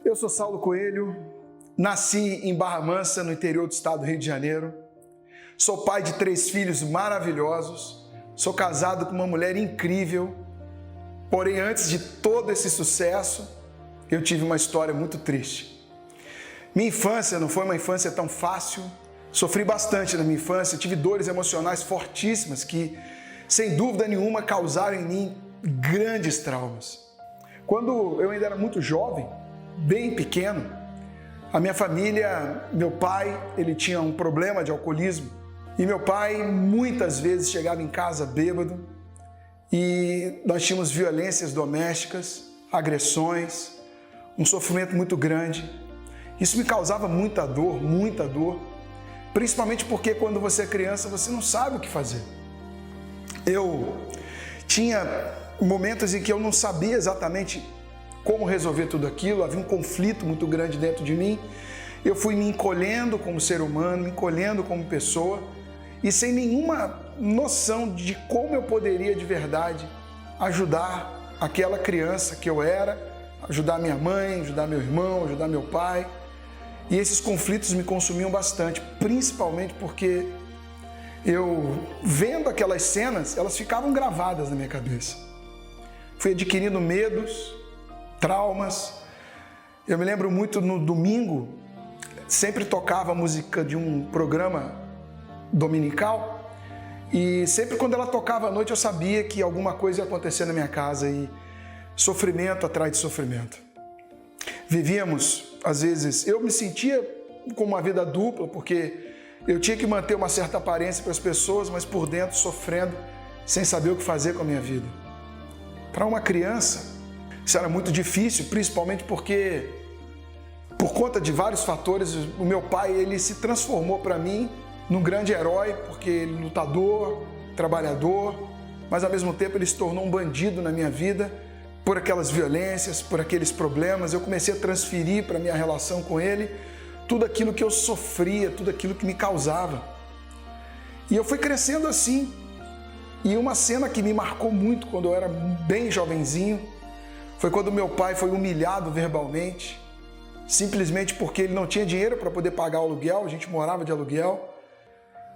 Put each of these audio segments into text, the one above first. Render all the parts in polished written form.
Eu sou Saulo Coelho, nasci em Barra Mansa, no interior do estado do Rio de Janeiro. Sou pai de 3 filhos maravilhosos, sou casado com uma mulher incrível. Porém, antes de todo esse sucesso, eu tive uma história muito triste. Minha infância não foi uma infância tão fácil, sofri bastante na minha infância, tive dores emocionais fortíssimas que, sem dúvida nenhuma, causaram em mim grandes traumas. Quando eu ainda era muito jovem, bem pequeno, a minha família, meu pai, ele tinha um problema de alcoolismo e meu pai muitas vezes chegava em casa bêbado e nós tínhamos violências domésticas, agressões, um sofrimento muito grande. Isso me causava muita dor, principalmente porque quando você é criança você não sabe o que fazer. Eu tinha momentos em que eu não sabia exatamente como resolver tudo aquilo, havia um conflito muito grande dentro de mim. Eu fui me encolhendo como ser humano, me encolhendo como pessoa e sem nenhuma noção de como eu poderia de verdade ajudar aquela criança que eu era, ajudar minha mãe, ajudar meu irmão, ajudar meu pai. E esses conflitos me consumiam bastante, principalmente porque eu, vendo aquelas cenas, elas ficavam gravadas na minha cabeça. Fui adquirindo medos, traumas. Eu me lembro muito no domingo, sempre tocava a música de um programa dominical e sempre quando ela tocava à noite eu sabia que alguma coisa ia acontecer na minha casa e sofrimento atrás de sofrimento. Vivíamos, às vezes, eu me sentia com uma vida dupla porque eu tinha que manter uma certa aparência para as pessoas, mas por dentro sofrendo, sem saber o que fazer com a minha vida. Para uma criança, isso era muito difícil, principalmente porque, por conta de vários fatores, o meu pai ele se transformou para mim num grande herói, porque ele é lutador, trabalhador, mas ao mesmo tempo ele se tornou um bandido na minha vida, por aquelas violências, por aqueles problemas. Eu comecei a transferir para a minha relação com ele tudo aquilo que eu sofria, tudo aquilo que me causava. E eu fui crescendo assim. E uma cena que me marcou muito quando eu era bem jovenzinho foi quando meu pai foi humilhado verbalmente, simplesmente porque ele não tinha dinheiro para poder pagar o aluguel, a gente morava de aluguel.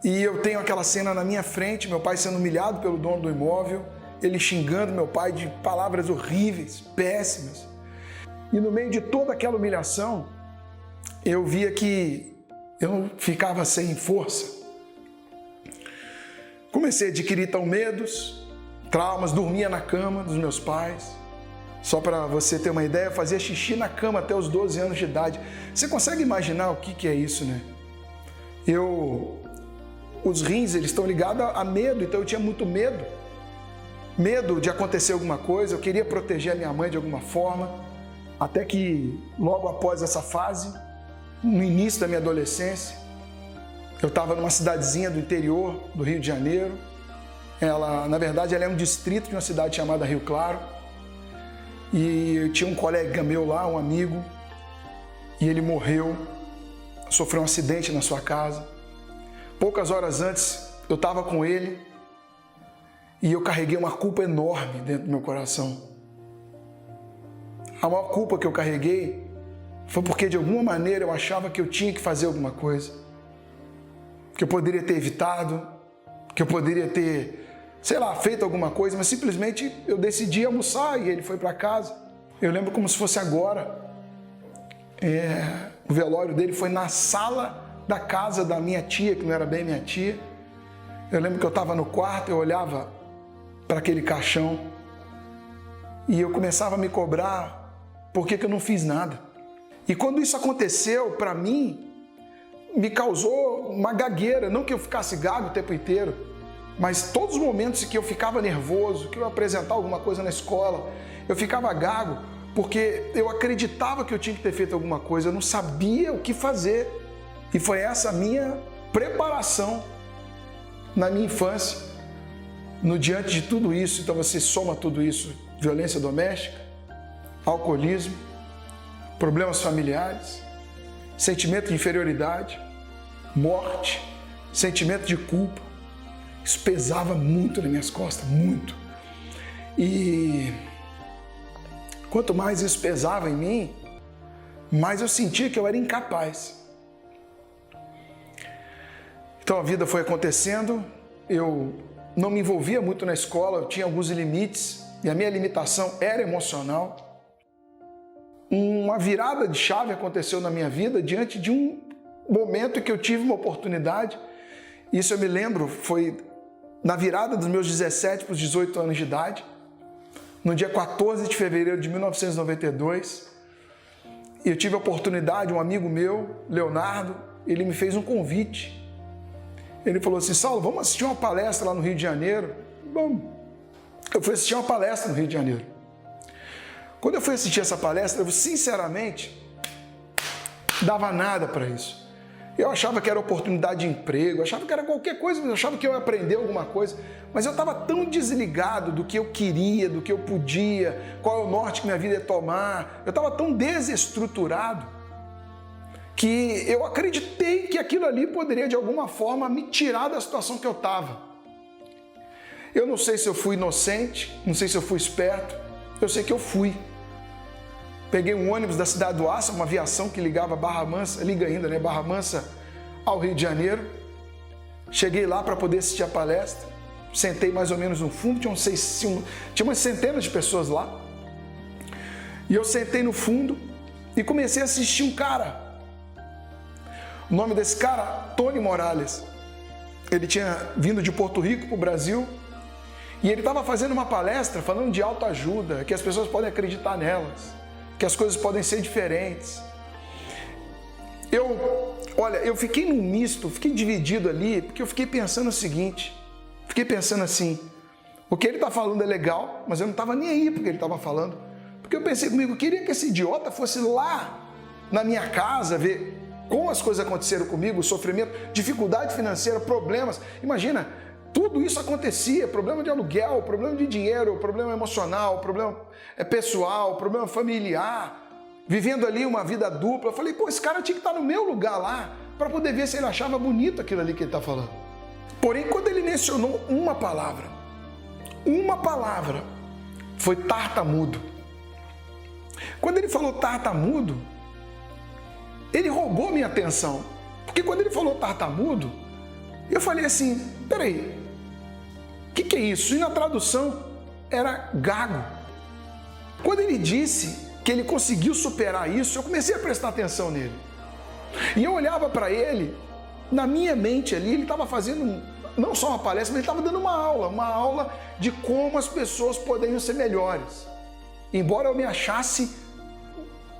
E eu tenho aquela cena na minha frente, meu pai sendo humilhado pelo dono do imóvel, ele xingando meu pai de palavras horríveis, péssimas. E no meio de toda aquela humilhação, eu via que eu ficava sem força. Comecei a adquirir medos, traumas, dormia na cama dos meus pais. Só para você ter uma ideia, eu fazia xixi na cama até os 12 anos de idade. Você consegue imaginar o que é isso, né? Os rins, eles estão ligados a medo, então eu tinha muito medo. Medo de acontecer alguma coisa, eu queria proteger a minha mãe de alguma forma. Até que, logo após essa fase, no início da minha adolescência, eu estava numa cidadezinha do interior do Rio de Janeiro. Na verdade, ela é um distrito de uma cidade chamada Rio Claro. E eu tinha um colega meu lá, um amigo, e ele morreu, sofreu um acidente na sua casa. Poucas horas antes, eu estava com ele e eu carreguei uma culpa enorme dentro do meu coração. A maior culpa que eu carreguei foi porque, de alguma maneira, eu achava que eu tinha que fazer alguma coisa, que eu poderia ter evitado, que eu poderia ter, feito alguma coisa, mas simplesmente eu decidi almoçar e ele foi para casa. Eu lembro como se fosse agora. O velório dele foi na sala da casa da minha tia, que não era bem minha tia. Eu lembro que eu estava no quarto, eu olhava para aquele caixão e eu começava a me cobrar por que eu não fiz nada. E quando isso aconteceu, para mim, me causou uma gagueira, não que eu ficasse gago o tempo inteiro, mas todos os momentos em que eu ficava nervoso, que eu ia apresentar alguma coisa na escola, eu ficava gago, porque eu acreditava que eu tinha que ter feito alguma coisa, eu não sabia o que fazer. E foi essa a minha preparação na minha infância. No diante de tudo isso, então você soma tudo isso, violência doméstica, alcoolismo, problemas familiares, sentimento de inferioridade, morte, sentimento de culpa. Isso pesava muito nas minhas costas, muito. E quanto mais isso pesava em mim, mas eu sentia que eu era incapaz. Então a vida foi acontecendo, eu não me envolvia muito na escola, eu tinha alguns limites e a minha limitação era emocional. Uma virada de chave aconteceu na minha vida diante de um momento em que eu tive uma oportunidade. Isso eu me lembro, foi na virada dos meus 17 para os 18 anos de idade, no dia 14 de fevereiro de 1992, eu tive a oportunidade, um amigo meu, Leonardo, ele me fez um convite. Ele falou assim: Saulo, vamos assistir uma palestra lá no Rio de Janeiro? Vamos. Eu fui assistir uma palestra no Rio de Janeiro. Quando eu fui assistir essa palestra, eu sinceramente dava nada para isso. Eu achava que era oportunidade de emprego, eu achava que era qualquer coisa, eu achava que eu ia aprender alguma coisa, mas eu estava tão desligado do que eu queria, do que eu podia, qual é o norte que minha vida ia tomar, eu estava tão desestruturado que eu acreditei que aquilo ali poderia de alguma forma me tirar da situação que eu estava. Eu não sei se eu fui inocente, não sei se eu fui esperto, eu sei que eu fui. Peguei um ônibus da Cidade do Aço, uma aviação que ligava Barra Mansa, liga ainda, né? Barra Mansa ao Rio de Janeiro. Cheguei lá para poder assistir a palestra, sentei mais ou menos no fundo, tinha umas centenas de pessoas lá. E eu sentei no fundo e comecei a assistir um cara. O nome desse cara, Tony Morales. Ele tinha vindo de Porto Rico para o Brasil e ele estava fazendo uma palestra falando de autoajuda, que as pessoas podem acreditar nelas, que as coisas podem ser diferentes. Eu fiquei num misto, fiquei dividido ali, porque eu fiquei pensando o seguinte, fiquei pensando assim, o que ele está falando é legal, mas eu não estava nem aí porque ele estava falando, porque eu pensei comigo, eu queria que esse idiota fosse lá na minha casa ver como as coisas aconteceram comigo, sofrimento, dificuldade financeira, problemas. Imagina, tudo isso acontecia, problema de aluguel, problema de dinheiro, problema emocional, problema pessoal, problema familiar, vivendo ali uma vida dupla. Eu falei, pô, esse cara tinha que estar no meu lugar lá, para poder ver se ele achava bonito aquilo ali que ele está falando. Porém, quando ele mencionou uma palavra, foi tartamudo. Quando ele falou tartamudo, ele roubou minha atenção, porque quando ele falou tartamudo, eu falei assim, peraí, o que é isso? E na tradução era gago. Quando ele disse que ele conseguiu superar isso, eu comecei a prestar atenção nele. E eu olhava para ele, na minha mente ali, ele estava fazendo não só uma palestra, mas ele estava dando uma aula de como as pessoas poderiam ser melhores. Embora eu me achasse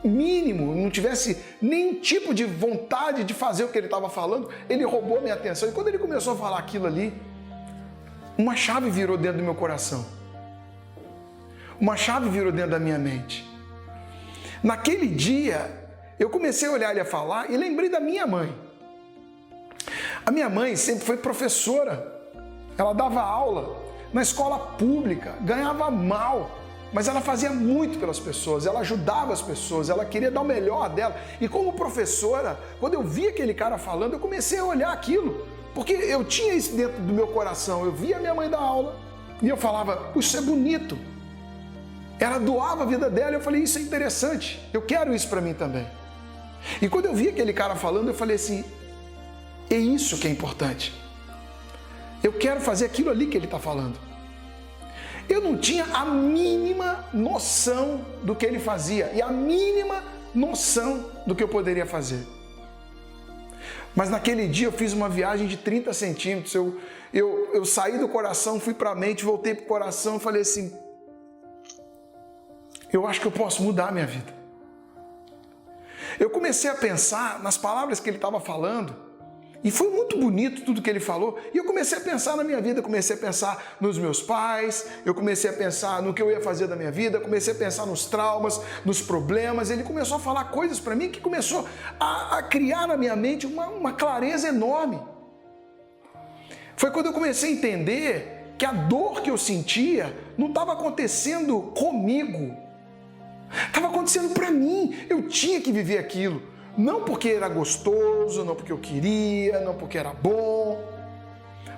mínimo, não tivesse nenhum tipo de vontade de fazer o que ele estava falando, ele roubou minha atenção. E quando ele começou a falar aquilo ali, uma chave virou dentro do meu coração. Uma chave virou dentro da minha mente. Naquele dia, eu comecei a olhar ele a falar e lembrei da minha mãe. A minha mãe sempre foi professora. Ela dava aula na escola pública, ganhava mal, mas ela fazia muito pelas pessoas, ela ajudava as pessoas, ela queria dar o melhor dela. E como professora, quando eu vi aquele cara falando, eu comecei a olhar aquilo, porque eu tinha isso dentro do meu coração. Eu via minha mãe dar aula e eu falava, puxa, isso é bonito. Ela doava a vida dela e eu falei, isso é interessante, eu quero isso para mim também. E quando eu vi aquele cara falando, eu falei assim, é isso que é importante. Eu quero fazer aquilo ali que ele está falando. Eu não tinha a mínima noção do que ele fazia e a mínima noção do que eu poderia fazer. Mas naquele dia eu fiz uma viagem de 30 centímetros, eu saí do coração, fui para a mente, voltei para o coração e falei assim, eu acho que eu posso mudar a minha vida. Eu comecei a pensar nas palavras que ele estava falando, e foi muito bonito tudo que ele falou, e eu comecei a pensar na minha vida, comecei a pensar nos meus pais, eu comecei a pensar no que eu ia fazer da minha vida, comecei a pensar nos traumas, nos problemas. Ele começou a falar coisas para mim que começou a criar na minha mente uma clareza enorme. Foi quando eu comecei a entender que a dor que eu sentia não estava acontecendo comigo, estava acontecendo para mim. Eu tinha que viver aquilo. Não porque era gostoso, não porque eu queria, não porque era bom,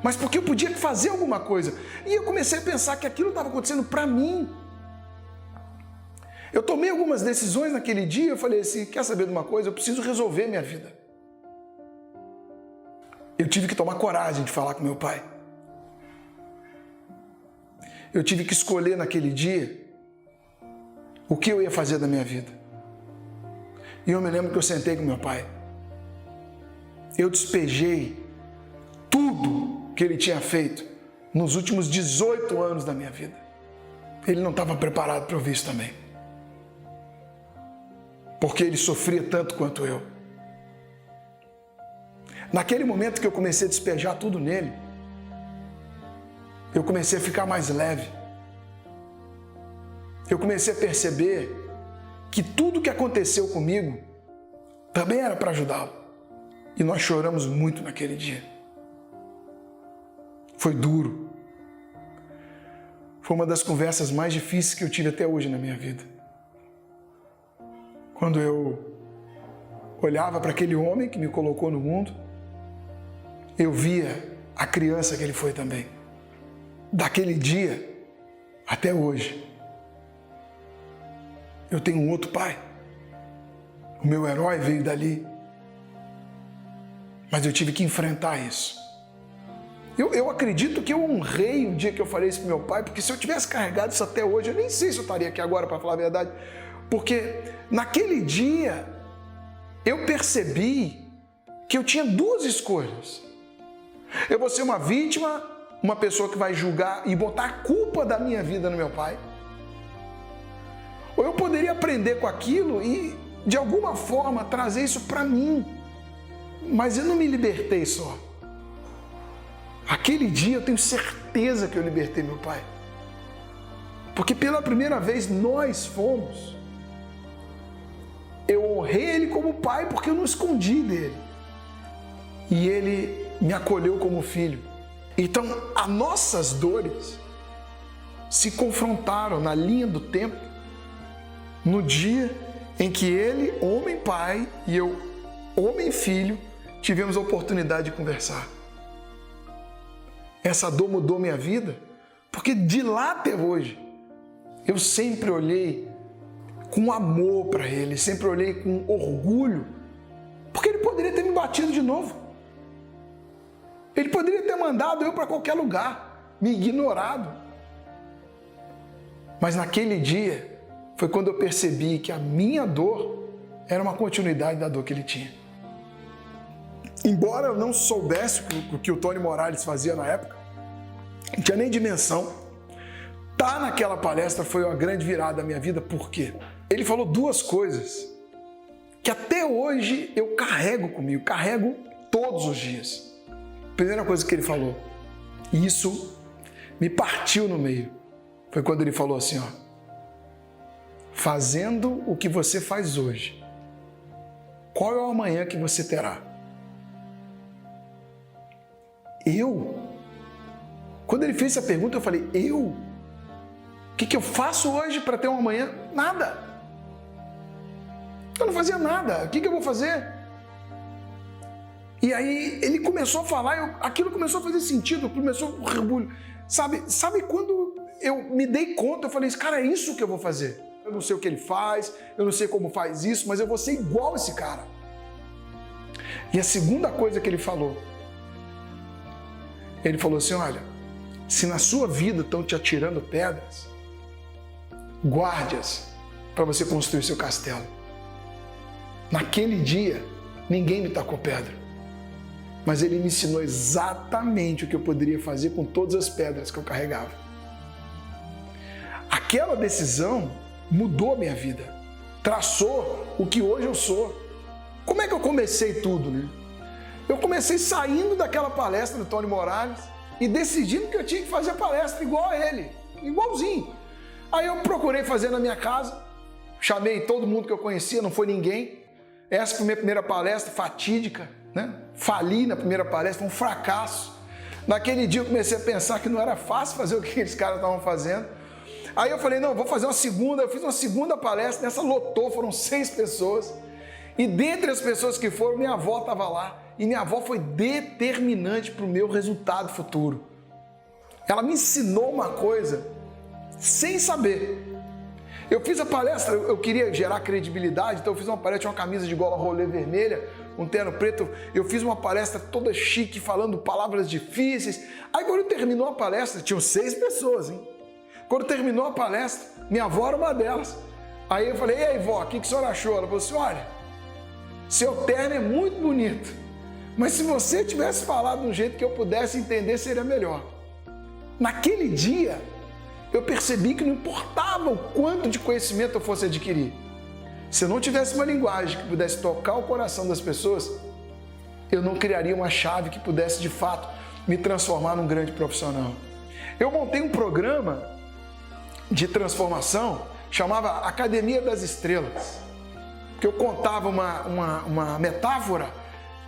mas porque eu podia fazer alguma coisa. E eu comecei a pensar que aquilo estava acontecendo para mim. Eu tomei algumas decisões naquele dia, eu falei assim, quer saber de uma coisa? Eu preciso resolver minha vida. Eu tive que tomar coragem de falar com meu pai. Eu tive que escolher naquele dia o que eu ia fazer da minha vida. E eu me lembro que eu sentei com meu pai. Eu despejei tudo que ele tinha feito nos últimos 18 anos da minha vida. Ele não estava preparado para ouvir isso também. Porque ele sofria tanto quanto eu. Naquele momento que eu comecei a despejar tudo nele, eu comecei a ficar mais leve. Eu comecei a perceber que tudo que aconteceu comigo também era para ajudá-lo. E nós choramos muito naquele dia. Foi duro. Foi uma das conversas mais difíceis que eu tive até hoje na minha vida. Quando eu olhava para aquele homem que me colocou no mundo, eu via a criança que ele foi também. Daquele dia até hoje, eu tenho um outro pai. O meu herói veio dali. Mas eu tive que enfrentar isso. Eu acredito que eu honrei o dia que eu falei isso para meu pai, porque se eu tivesse carregado isso até hoje, eu nem sei se eu estaria aqui agora para falar a verdade. Porque naquele dia eu percebi que eu tinha duas escolhas. Eu vou ser uma vítima, uma pessoa que vai julgar e botar a culpa da minha vida no meu pai. Ou eu poderia aprender com aquilo e, de alguma forma, trazer isso para mim. Mas eu não me libertei só. Aquele dia eu tenho certeza que eu libertei meu pai. Porque pela primeira vez nós fomos. Eu honrei ele como pai porque eu não escondi dele. E ele me acolheu como filho. Então, as nossas dores se confrontaram na linha do tempo no dia em que ele, homem pai, e eu, homem filho, tivemos a oportunidade de conversar. Essa dor mudou minha vida, porque de lá até hoje, eu sempre olhei com amor para ele, sempre olhei com orgulho, porque ele poderia ter me batido de novo. Ele poderia ter mandado eu para qualquer lugar, me ignorado. Mas naquele dia, foi quando eu percebi que a minha dor era uma continuidade da dor que ele tinha. Embora eu não soubesse o que o Tony Morales fazia na época, não tinha nem dimensão. Tá naquela palestra foi uma grande virada da minha vida, por quê? Ele falou duas coisas que até hoje eu carrego comigo, carrego todos os dias. Primeira coisa que ele falou, e isso me partiu no meio, foi quando ele falou assim, ó, fazendo o que você faz hoje, qual é o amanhã que você terá? Quando ele fez essa pergunta, eu falei, o que eu faço hoje para ter um amanhã? Nada. Eu não fazia nada. O que eu vou fazer? E aí ele começou a falar, aquilo começou a fazer sentido, começou um rebuliço. Sabe quando eu me dei conta, eu falei, cara, é isso que eu vou fazer. Eu não sei o que ele faz, eu não sei como faz isso, mas eu vou ser igual esse cara. E a segunda coisa que ele falou assim, olha, se na sua vida estão te atirando pedras, guarde-as para você construir seu castelo. Naquele dia, ninguém me tacou pedra, mas ele me ensinou exatamente o que eu poderia fazer com todas as pedras que eu carregava. Aquela decisão mudou a minha vida, traçou o que hoje eu sou. Como é que eu comecei tudo, né? Eu comecei saindo daquela palestra do Tony Morales e decidindo que eu tinha que fazer a palestra igual a ele, igualzinho. Aí eu procurei fazer na minha casa, chamei todo mundo que eu conhecia, não foi ninguém. Essa foi a minha primeira palestra, fatídica, né? Fali na primeira palestra, foi um fracasso. Naquele dia eu comecei a pensar que não era fácil fazer o que aqueles caras estavam fazendo. Aí eu falei, não, vou fazer uma segunda. Eu fiz uma segunda palestra, nessa lotou, foram 6 pessoas. E dentre as pessoas que foram, minha avó estava lá. E minha avó foi determinante para o meu resultado futuro. Ela me ensinou uma coisa sem saber. Eu fiz a palestra, eu queria gerar credibilidade, então eu fiz uma palestra, tinha uma camisa de gola rolê vermelha, um terno preto, eu fiz uma palestra toda chique, falando palavras difíceis. Aí quando terminou a palestra, tinham 6 pessoas, hein? Quando terminou a palestra, minha avó era uma delas. Aí eu falei, e aí vó, o que a senhora achou? Ela falou assim, olha, seu terno é muito bonito, mas se você tivesse falado de um jeito que eu pudesse entender, seria melhor. Naquele dia, eu percebi que não importava o quanto de conhecimento eu fosse adquirir. Se eu não tivesse uma linguagem que pudesse tocar o coração das pessoas, eu não criaria uma chave que pudesse, de fato, me transformar num grande profissional. Eu montei um programa de transformação, chamava Academia das Estrelas, que eu contava uma metáfora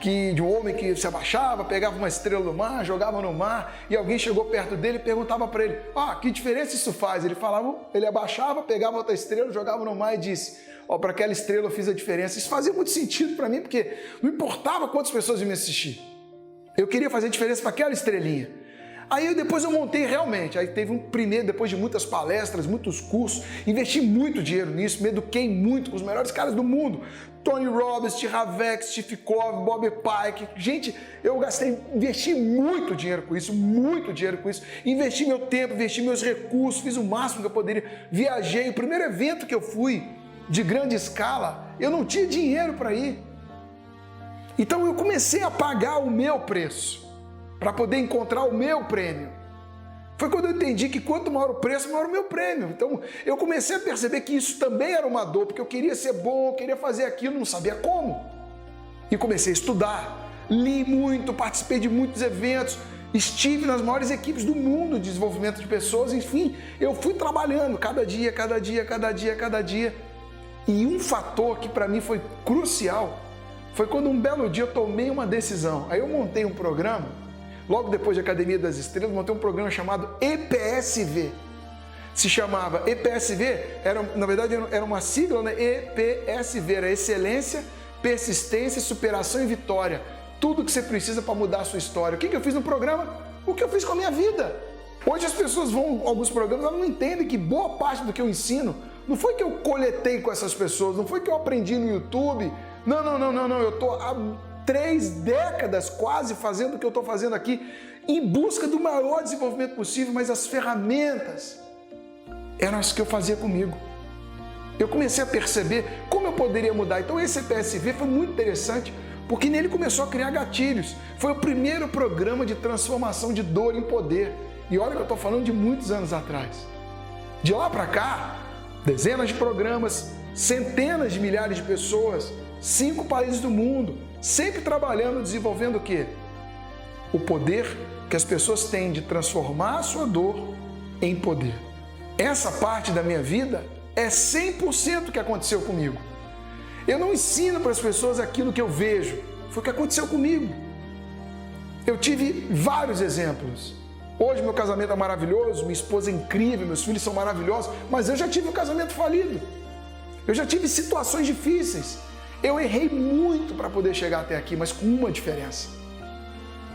de um homem que se abaixava, pegava uma estrela do mar, jogava no mar, e alguém chegou perto dele e perguntava para ele, que diferença isso faz? Ele falava, ele abaixava, pegava outra estrela, jogava no mar e disse, para aquela estrela eu fiz a diferença. Isso fazia muito sentido para mim, porque não importava quantas pessoas iam me assistir. Eu queria fazer diferença para aquela estrelinha. Aí depois eu montei realmente, aí teve um primeiro, depois de muitas palestras, muitos cursos, investi muito dinheiro nisso, me eduquei muito com os melhores caras do mundo, Tony Robbins, T. Harv Eker, Steve Covey, Bob Pike, gente, investi muito dinheiro com isso, investi meu tempo, investi meus recursos, fiz o máximo que eu poderia, viajei, o primeiro evento que eu fui de grande escala, eu não tinha dinheiro para ir, então eu comecei a pagar o meu preço, para poder encontrar o meu prêmio. Foi quando eu entendi que quanto maior o preço, maior o meu prêmio. Então eu comecei a perceber que isso também era uma dor, porque eu queria ser bom, eu queria fazer aquilo, não sabia como. E comecei a estudar, li muito, participei de muitos eventos, estive nas maiores equipes do mundo de desenvolvimento de pessoas, enfim, eu fui trabalhando cada dia. E um fator que para mim foi crucial foi quando um belo dia eu tomei uma decisão. Aí eu montei um programa. Logo depois de Academia das Estrelas, montei um programa chamado EPSV. Se chamava EPSV, na verdade era uma sigla, né? EPSV, era Excelência, Persistência, Superação e Vitória. Tudo que você precisa para mudar a sua história. O que eu fiz no programa? O que eu fiz com a minha vida. Hoje as pessoas vão a alguns programas, elas não entendem que boa parte do que eu ensino não foi que eu coletei com essas pessoas, não foi que eu aprendi no YouTube. Não, eu estou 3 décadas quase fazendo o que eu estou fazendo aqui, em busca do maior desenvolvimento possível, mas as ferramentas eram as que eu fazia comigo. Eu comecei a perceber como eu poderia mudar. Então esse EPSV foi muito interessante, porque nele começou a criar gatilhos. Foi o primeiro programa de transformação de dor em poder. E olha que eu estou falando de muitos anos atrás. De lá para cá, dezenas de programas, centenas de milhares de pessoas, 5 países do mundo, sempre trabalhando, desenvolvendo o quê? O poder que as pessoas têm de transformar a sua dor em poder. Essa parte da minha vida é 100% o que aconteceu comigo. Eu não ensino para as pessoas aquilo que eu vejo, foi o que aconteceu comigo. Eu tive vários exemplos. Hoje meu casamento é maravilhoso, minha esposa é incrível, meus filhos são maravilhosos, mas eu já tive um casamento falido. Eu já tive situações difíceis. Eu errei muito para poder chegar até aqui, mas com uma diferença.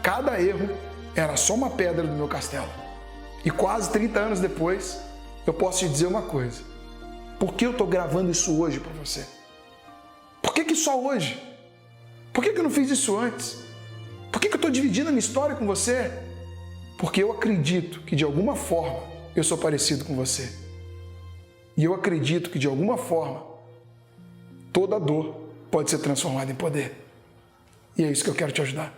Cada erro era só uma pedra do meu castelo. E quase 30 anos depois, eu posso te dizer uma coisa. Por que eu estou gravando isso hoje para você? Por que só hoje? Por que eu não fiz isso antes? Por que eu estou dividindo a minha história com você? Porque eu acredito que de alguma forma eu sou parecido com você. E eu acredito que de alguma forma toda dor pode ser transformada em poder. E é isso que eu quero te ajudar.